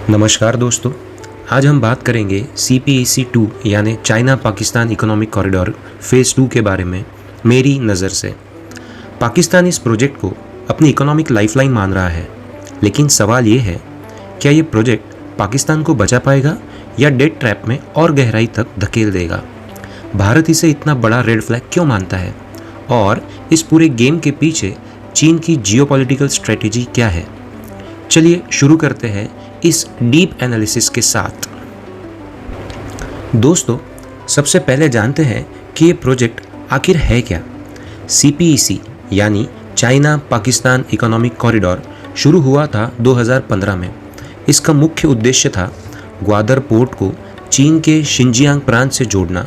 नमस्कार दोस्तों, आज हम बात करेंगे CPEC-2 यानी China Pakistan economic corridor phase 2 के बारे में मेरी नज़र से। पाकिस्तान इस प्रोजेक्ट को अपनी इकोनॉमिक लाइफलाइन मान रहा है, लेकिन सवाल ये है, क्या ये प्रोजेक्ट पाकिस्तान को बचा पाएगा या डेट ट्रैप में और गहराई तक धकेल देगा? भारत इसे इतना बड़ा रेड फ्लैग क्यों मानता है और इस पूरे गेम के पीछे चीन की जियोपॉलिटिकल स्ट्रेटेजी क्या है? चलिए शुरू करते हैं इस डीप एनालिसिस के साथ। दोस्तों, सबसे पहले जानते हैं कि ये प्रोजेक्ट आखिर है क्या। CPEC यानी चाइना पाकिस्तान इकोनॉमिक कॉरिडोर शुरू हुआ था 2015 में। इसका मुख्य उद्देश्य था ग्वादर पोर्ट को चीन के शिनजियांग प्रांत से जोड़ना,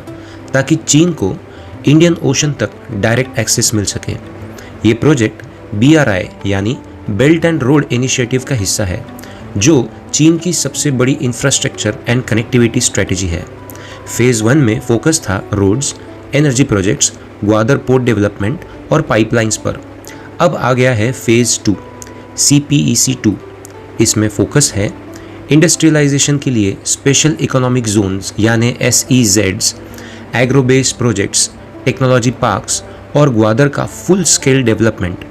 ताकि चीन को इंडियन ओशन तक डायरेक्ट एक्सेस मिल सके। ये प्रोजेक्ट BRI यानी बेल्ट एंड रोड इनिशिएटिव का हिस्सा है, जो चीन की सबसे बड़ी इंफ्रास्ट्रक्चर एंड कनेक्टिविटी स्ट्रेटेजी है। फेज़ 1 में फोकस था roads, energy projects, Gwadar port development और पाइपलाइंस पर। अब आ गया है फेज़ 2 CPEC-2। इसमें फोकस है इंडस्ट्रियलाइजेशन के लिए स्पेशल इकोनॉमिक जोन्स यानी SEZs, agro based projects, technology parks और ग्वादर का फुल स्केल डेवलपमेंट।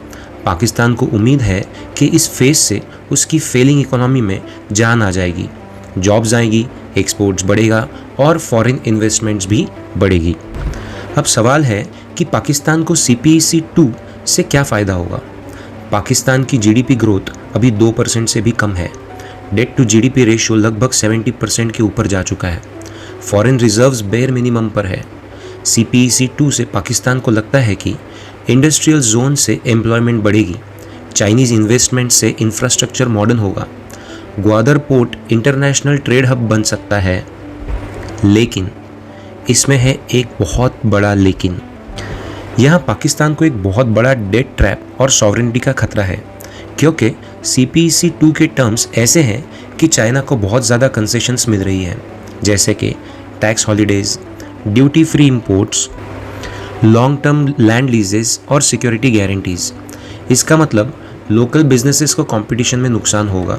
पाकिस्तान को उम्मीद है कि इस फेज़ से उसकी फेलिंग इकोनॉमी में जान आ जाएगी, जॉब्स आएगी, एक्सपोर्ट्स बढ़ेगा और फॉरेन इन्वेस्टमेंट्स भी बढ़ेगी। अब सवाल है कि पाकिस्तान को CPEC-2 से क्या फ़ायदा होगा। पाकिस्तान की GDP ग्रोथ अभी 2% से भी कम है। डेट टू GDP रेशियो लगभग 70% के ऊपर जा चुका है। फॉरेन रिजर्व्स बेयर मिनिमम पर है। CPEC-2 से पाकिस्तान को लगता है कि इंडस्ट्रियल जोन से एम्प्लॉयमेंट बढ़ेगी, चाइनीज़ इन्वेस्टमेंट से इंफ्रास्ट्रक्चर मॉडर्न होगा, Gwadar port international trade hub बन सकता है। लेकिन इसमें है एक बहुत बड़ा लेकिन। यहाँ पाकिस्तान को एक बहुत बड़ा डेट ट्रैप और सॉवरेनिटी का खतरा है, क्योंकि CPEC-2 के टर्म्स ऐसे हैं कि चाइना को बहुत ज़्यादा कंसेशंस मिल रही है, जैसे कि tax holidays, duty free imports, long term land लीजेस और सिक्योरिटी गारंटीज़। इसका मतलब लोकल बिजनेसेस को कंपटीशन में नुकसान होगा।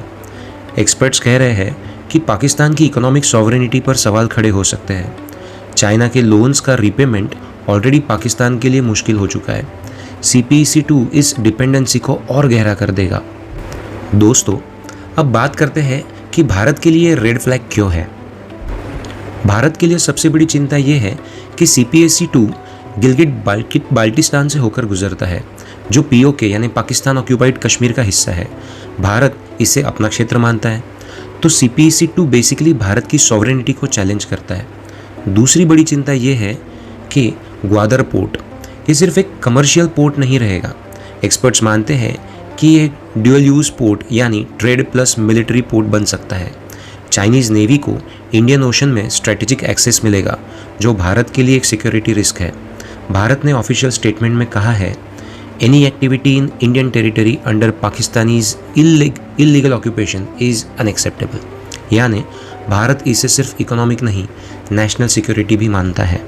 एक्सपर्ट्स कह रहे हैं कि पाकिस्तान की इकोनॉमिक सॉवरेनिटी पर सवाल खड़े हो सकते हैं। चाइना के लोन्स का रीपेमेंट ऑलरेडी पाकिस्तान के लिए मुश्किल हो चुका है। CPEC-2 इस डिपेंडेंसी को और गहरा कर देगा। दोस्तों, अब बात करते हैं कि भारत के लिए रेड फ्लैग क्यों है। भारत के लिए सबसे बड़ी चिंता ये है कि CPEC-2 गिलगिट बाल्टिस्तान से होकर गुजरता है, जो POK यानी पाकिस्तान ऑक्यूपाइड कश्मीर का हिस्सा है। भारत इसे अपना क्षेत्र मानता है, तो CPEC-2 बेसिकली भारत की सॉवरेनिटी को चैलेंज करता है। दूसरी बड़ी चिंता ये है कि ग्वादर पोर्ट ये सिर्फ एक कमर्शियल पोर्ट नहीं रहेगा। एक्सपर्ट्स मानते हैं कि ये ड्यूअल यूज़ पोर्ट यानी ट्रेड प्लस मिलिट्री पोर्ट बन सकता है। चाइनीज़ नेवी को इंडियन ओशन में स्ट्रेटेजिक एक्सेस मिलेगा, जो भारत के लिए एक सिक्योरिटी रिस्क है। भारत ने ऑफिशियल स्टेटमेंट में कहा है, any activity in Indian territory under Pakistanis illegal occupation is unacceptable. यानी भारत इसे सिर्फ इकोनॉमिक नहीं, नेशनल सिक्योरिटी भी मानता है।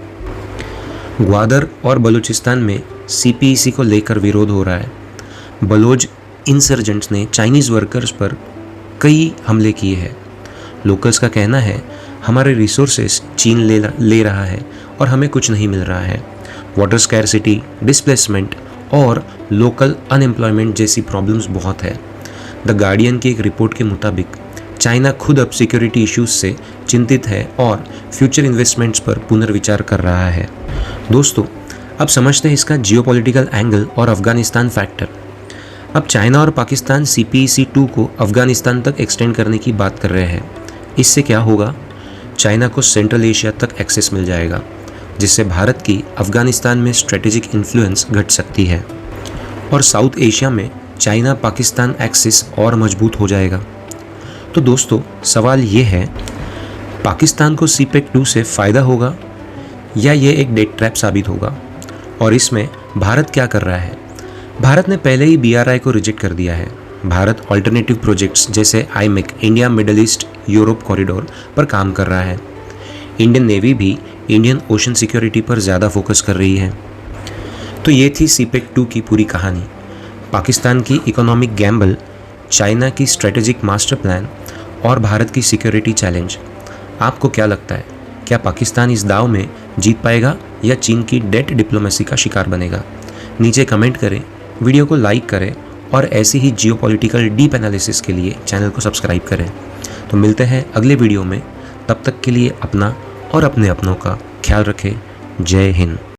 ग्वादर और बलूचिस्तान में CPEC को लेकर विरोध हो रहा है। बलोच इंसर्जेंट्स ने चाइनीज़ वर्कर्स पर कई हमले किए हैं। लोकल्स का कहना है, हमारे रिसोर्सेस चीन ले रहा है और हमें कुछ नहीं मिल रहा है। वाटर स्कैरसिटी, डिस्प्लेसमेंट और लोकल अनएम्प्लॉयमेंट जैसी प्रॉब्लम्स बहुत है। द गार्डियन की एक रिपोर्ट के मुताबिक चाइना खुद अब सिक्योरिटी इश्यूज से चिंतित है और फ्यूचर इन्वेस्टमेंट्स पर पुनर्विचार कर रहा है। दोस्तों, अब समझते हैं इसका जियोपॉलिटिकल एंगल और अफगानिस्तान फैक्टर। अब चाइना और पाकिस्तान CPEC-2 को अफगानिस्तान तक एक्सटेंड करने की बात कर रहे हैं। इससे क्या होगा? चाइना को सेंट्रल एशिया तक एक्सेस मिल जाएगा, जिससे भारत की अफगानिस्तान में स्ट्रेटेजिक इन्फ्लुएंस घट सकती है और साउथ एशिया में चाइना पाकिस्तान एक्सिस और मजबूत हो जाएगा। तो दोस्तों, सवाल ये है, पाकिस्तान को CPEC-2 से फ़ायदा होगा या ये एक डेट ट्रैप साबित होगा? और इसमें भारत क्या कर रहा है? भारत ने पहले ही BRI को रिजेक्ट कर दिया है। भारत ऑल्टरनेटिव प्रोजेक्ट्स जैसे IMEC India middle east Europe corridor पर काम कर रहा है। इंडियन नेवी भी इंडियन ओशन सिक्योरिटी पर ज़्यादा फोकस कर रही है। तो ये थी CPEC-2 की पूरी कहानी। पाकिस्तान की इकोनॉमिक गैम्बल, चाइना की स्ट्रेटेजिक मास्टर प्लान और भारत की सिक्योरिटी चैलेंज। आपको क्या लगता है, क्या पाकिस्तान इस दाव में जीत पाएगा या चीन की डेट डिप्लोमेसी का शिकार बनेगा? नीचे कमेंट करें, वीडियो को लाइक करें और ऐसे ही जियोपॉलिटिकल डीप एनालिसिस के लिए चैनल को सब्सक्राइब करें। तो मिलते हैं अगले वीडियो में, तब तक के लिए अपना और अपने अपनों का ख्याल रखें। जय हिंद।